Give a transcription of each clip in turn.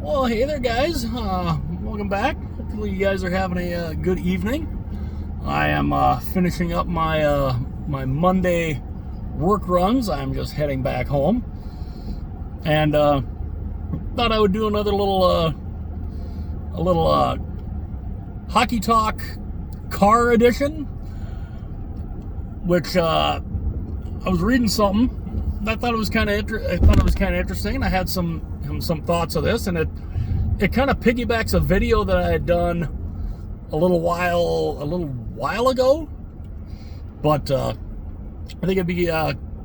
Well, hey there, guys. Welcome back. Hopefully, you guys are having a good evening. I am finishing up my my Monday work runs. I'm just heading back home, and thought I would do another little hockey talk car edition. Which I was reading something. I thought it was kind of interesting. I had some thoughts of this, and it kind of piggybacks a video that I had done a little while ago. But I think it'd be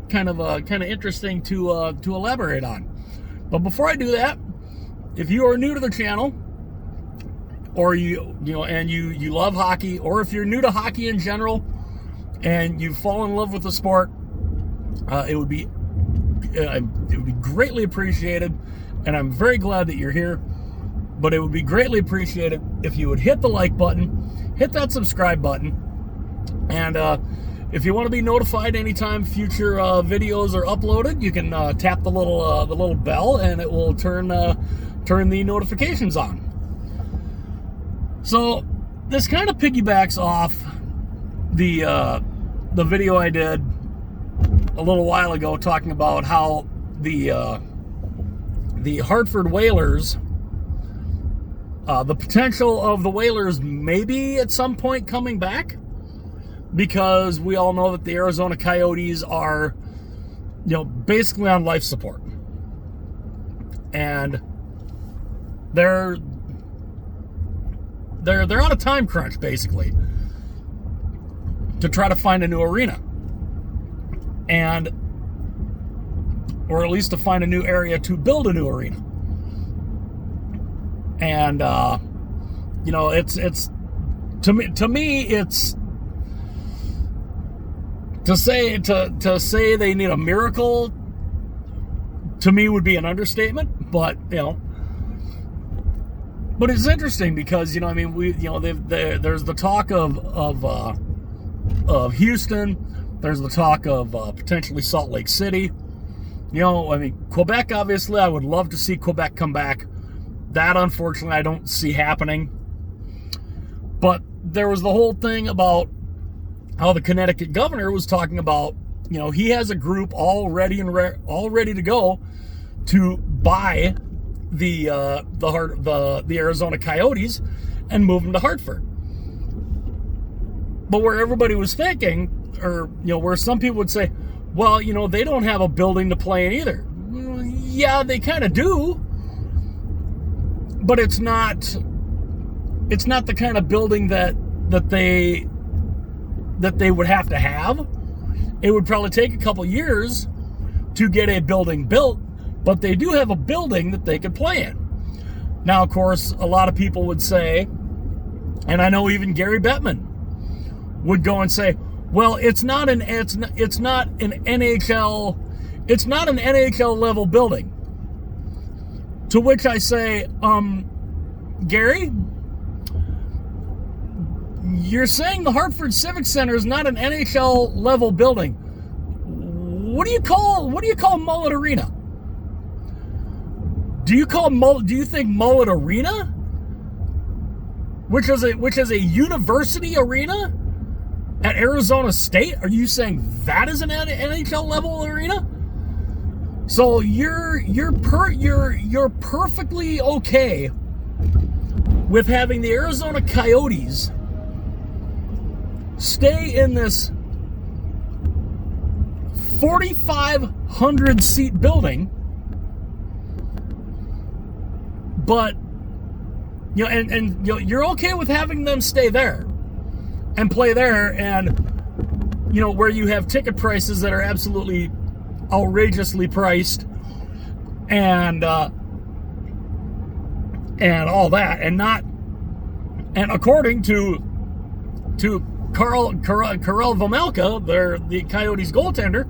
kind of interesting to elaborate on. But before I do that, if you are new to the channel, or you love hockey, or if you're new to hockey in general and you fall in love with the sport, it would be greatly appreciated, and I'm very glad that you're here. But it would be greatly appreciated if you would hit the like button, hit that subscribe button, and if you want to be notified anytime future videos are uploaded, you can tap the little bell, and it will turn the notifications on. So this kind of piggybacks off the video I did a little while ago, talking about how the Hartford Whalers, the potential of the Whalers maybe at some point coming back, because we all know that the Arizona Coyotes are, basically on life support, and they're on a time crunch basically to try to find a new arena, or at least to find a new area to build a new arena. And it's to me it's to say they need a miracle, to me, would be an understatement. But but it's interesting because there's the talk of Houston. There's the talk of potentially Salt Lake City. Quebec, obviously, I would love to see Quebec come back. That, unfortunately, I don't see happening. But there was the whole thing about how the Connecticut governor was talking about, he has a group all ready to go to buy the Arizona Coyotes and move them to Hartford. But where everybody was thinking, or where some people would say, well, they don't have a building to play in either. Yeah, they kind of do, but it's not the kind of building that they would have to have. It would probably take a couple years to get a building built, but they do have a building that they could play in. Now, of course, a lot of people would say, and I know even Gary Bettman would go and say, well, it's not an NHL level building. To which I say, Gary, you're saying the Hartford Civic Center is not an NHL level building. What do you call Mullet Arena? Do you think Mullet Arena, which is a university arena at Arizona State, are you saying that is an NHL level arena? So you're perfectly okay with having the Arizona Coyotes stay in this 4,500 seat building, but you're okay with having them stay there and play there, and where you have ticket prices that are absolutely outrageously priced, and all that, and according to Karel Vejmelka, the Coyotes goaltender,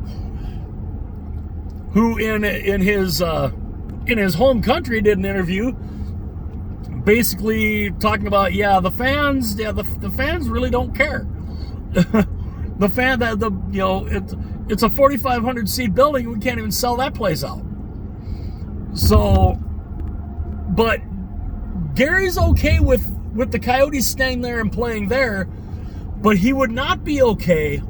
who in his home country did an interview basically talking about, the fans really don't care. It's a 4,500 seat building. We can't even sell that place out. So But Gary's okay with the Coyotes staying there and playing there, but he would not be okay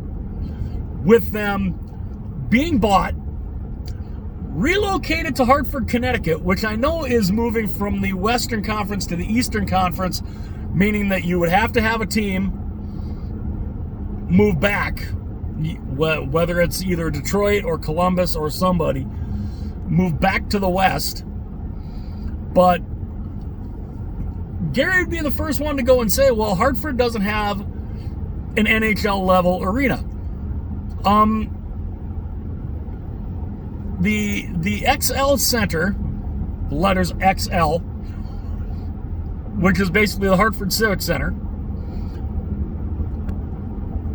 with them being bought, relocated to Hartford, Connecticut, which I know is moving from the Western Conference to the Eastern Conference, meaning that you would have to have a team move back, whether it's either Detroit or Columbus or somebody, move back to the West. But Gary would be the first one to go and say, well, Hartford doesn't have an NHL level arena. The XL Center, the letters XL, which is basically the Hartford Civic Center,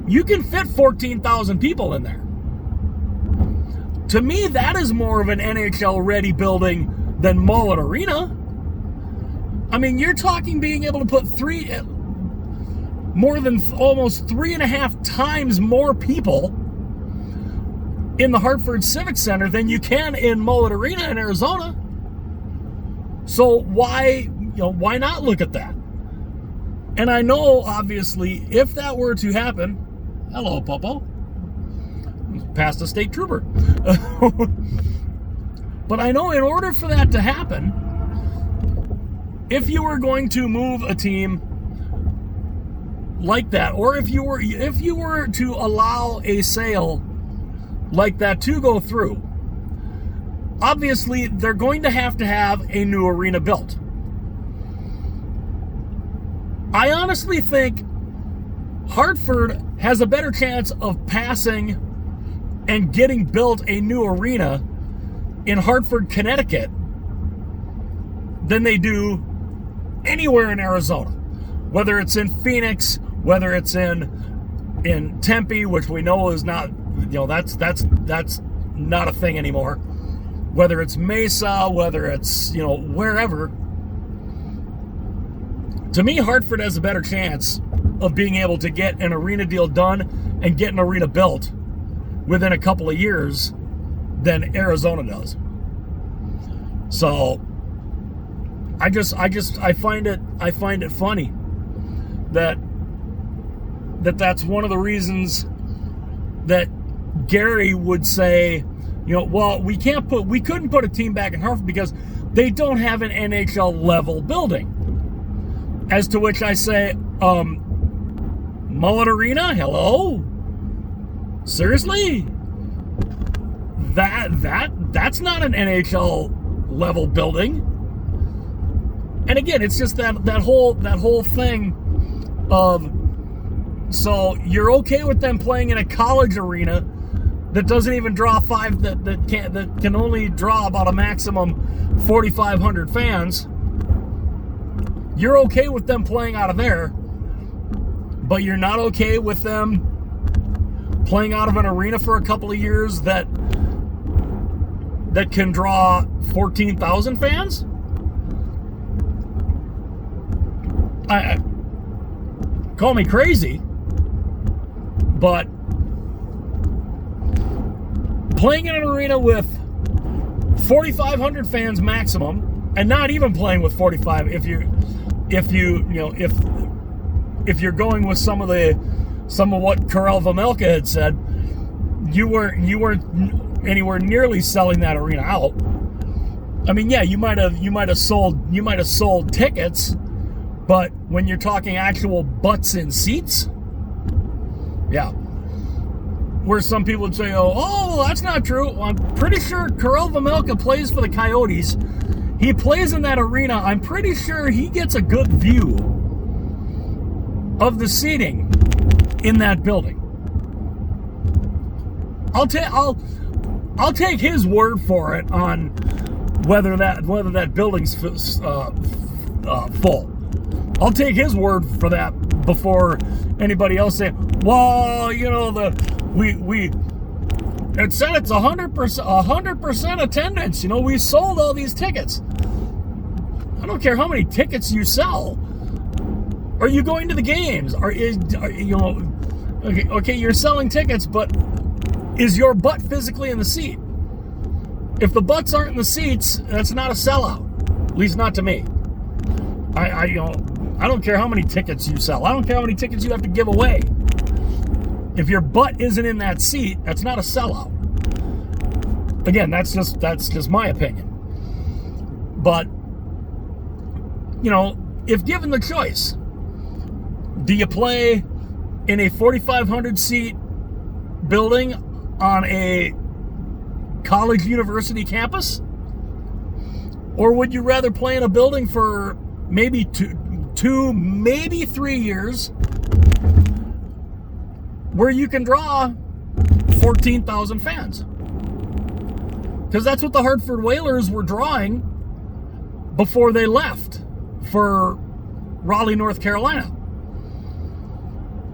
you can fit 14,000 people in there. To me, that is more of an NHL-ready building than Mullet Arena. I mean, you're talking being able to put more than almost 3.5 times more people in the Hartford Civic Center than you can in Mullet Arena in Arizona. So why not look at that? And I know, obviously, if that were to happen, hello, Popo, past a state trooper. But I know in order for that to happen, if you were going to move a team like that, or if you were to allow a sale like that to go through, obviously they're going to have a new arena built. I honestly think Hartford has a better chance of passing and getting built a new arena in Hartford, Connecticut than they do anywhere in Arizona. Whether it's in Phoenix, whether it's in Tempe, which we know is not, that's not a thing anymore. Whether it's Mesa, whether it's, wherever. To me, Hartford has a better chance of being able to get an arena deal done and get an arena built within a couple of years than Arizona does. So I find it funny that's one of the reasons that Gary would say, well, we couldn't put a team back in Hartford because they don't have an NHL level building. As to which I say, Mullet Arena, hello? Seriously? That's not an NHL level building. And again, it's just that whole thing of, so you're okay with them playing in a college arena that doesn't even draw that can only draw about a maximum 4,500 fans. You're okay with them playing out of there, but you're not okay with them playing out of an arena for a couple of years that can draw 14,000 fans? Call me crazy, but playing in an arena with 4,500 fans maximum, and not even playing with 45, if you're going with some of what Karel Vejmelka had said, you weren't anywhere nearly selling that arena out. I mean, yeah, you might have sold tickets, but when you're talking actual butts in seats, yeah. Where some people would say, oh, that's not true. Well, I'm pretty sure Karel Vejmelka plays for the Coyotes. He plays in that arena. I'm pretty sure he gets a good view of the seating in that building. I'll take his word for it on whether that building's full. I'll take his word for that before anybody else say, well, it said it's 100% attendance. We sold all these tickets. I don't care how many tickets you sell. Are you going to the games? Okay, you're selling tickets, but is your butt physically in the seat? If the butts aren't in the seats, that's not a sellout. least not to me. I don't care how many tickets you sell. I don't care how many tickets you have to give away. If your butt isn't in that seat, that's not a sellout. Again, that's just my opinion. But, if given the choice, do you play in a 4,500 seat building on a college university campus? Or would you rather play in a building for maybe two, maybe 3 years where you can draw 14,000 fans? Because that's what the Hartford Whalers were drawing before they left for Raleigh, North Carolina.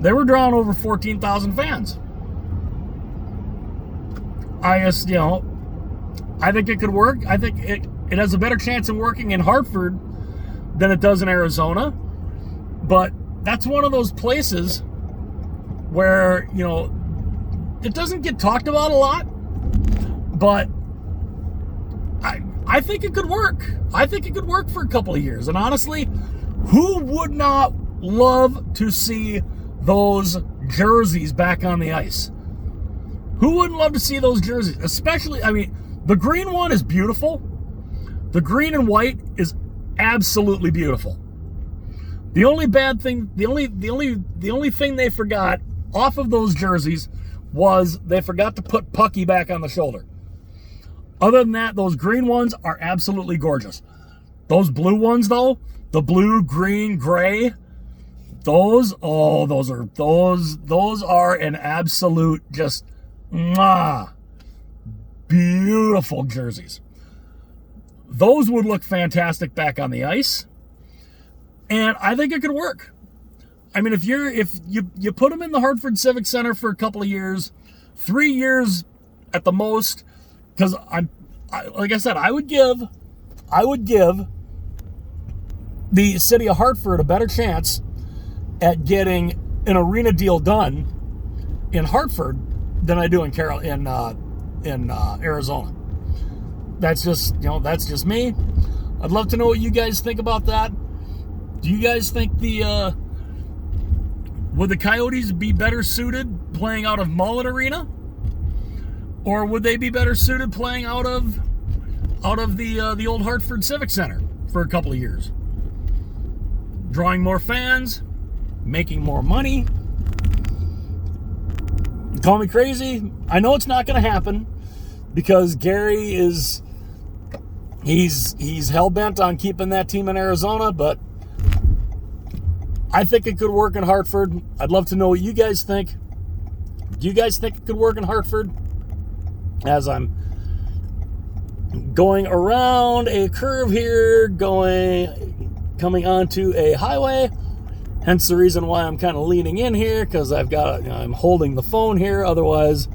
They were drawing over 14,000 fans. I think it could work. I think it has a better chance of working in Hartford than it does in Arizona. But that's one of those places where, it doesn't get talked about a lot, but I think it could work. I think it could work for a couple of years. And honestly, who would not love to see those jerseys back on the ice? Who wouldn't love to see those jerseys? Especially, the green one is beautiful. The green and white is absolutely beautiful. The only bad thing, the only thing they forgot off of those jerseys was they forgot to put Pucky back on the shoulder. Other than that, those green ones are absolutely gorgeous. Those blue ones, though, the blue, green, gray, those are an absolute just beautiful jerseys. Those would look fantastic back on the ice, and I think it could work. If you put them in the Hartford Civic Center for a couple of years, 3 years at the most, because like I said, I would give the city of Hartford a better chance at getting an arena deal done in Hartford than I do in Arizona. That's just me. I'd love to know what you guys think about that. Do you guys think would the Coyotes be better suited playing out of Mullet Arena, or would they be better suited playing out of the old Hartford Civic Center for a couple of years, drawing more fans, making more money? Call me crazy. I know it's not going to happen because Gary he's hell-bent on keeping that team in Arizona, but I think it could work in Hartford. I'd love to know what you guys think. Do you guys think it could work in Hartford? As I'm going around a curve here, coming onto a highway, hence the reason why I'm kind of leaning in here, because I'm holding the phone here. Otherwise,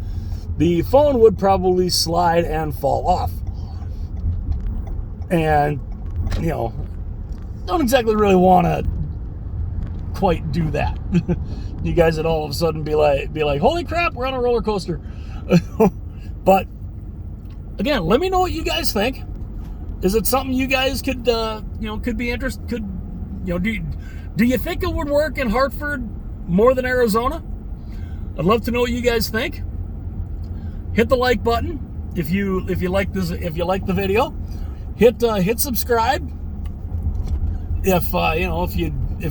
the phone would probably slide and fall off. And, don't exactly really want to quite do that. You guys would all of a sudden be like, holy crap, we're on a roller coaster. But again, let me know what you guys think. Is it something you guys could be interested? Do you think it would work in Hartford more than Arizona? I'd love to know what you guys think. Hit the like button if you like this. If you like the video, hit subscribe. If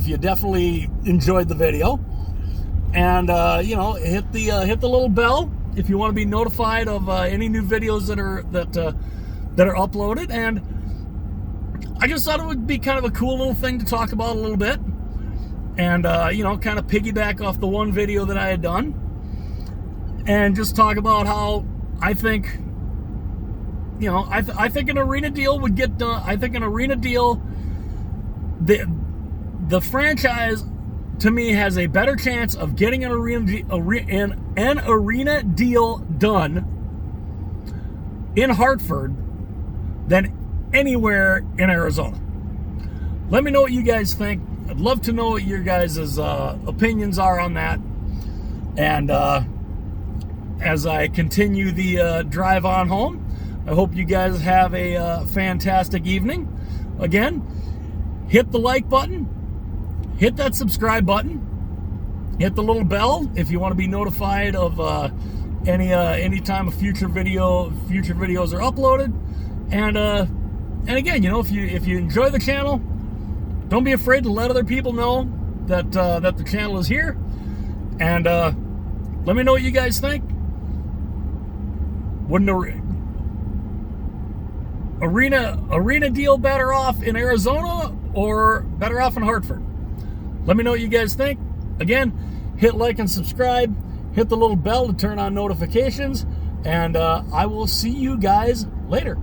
you definitely enjoyed the video, and hit the little bell if you want to be notified of any new videos that are uploaded. And I just thought it would be kind of a cool little thing to talk about a little bit, and kind of piggyback off the one video that I had done, and just talk about how I think I think an arena deal would get done. I think an arena deal, the franchise, to me, has a better chance of getting an arena deal done in Hartford than anywhere in Arizona. Let me know what you guys think. I'd love to know what your guys' opinions are on that. And as I continue the drive on home, I hope you guys have a fantastic evening. again, hit the like button, hit that subscribe button, hit the little bell if you want to be notified of any time a future videos are uploaded. And again, if you enjoy the channel, don't be afraid to let other people know that the channel is here. And let me know what you guys think. Wouldn't arena deal better off in Arizona or better off in Hartford? Let me know what you guys think. Again, hit like and subscribe. Hit the little bell to turn on notifications. And I will see you guys later.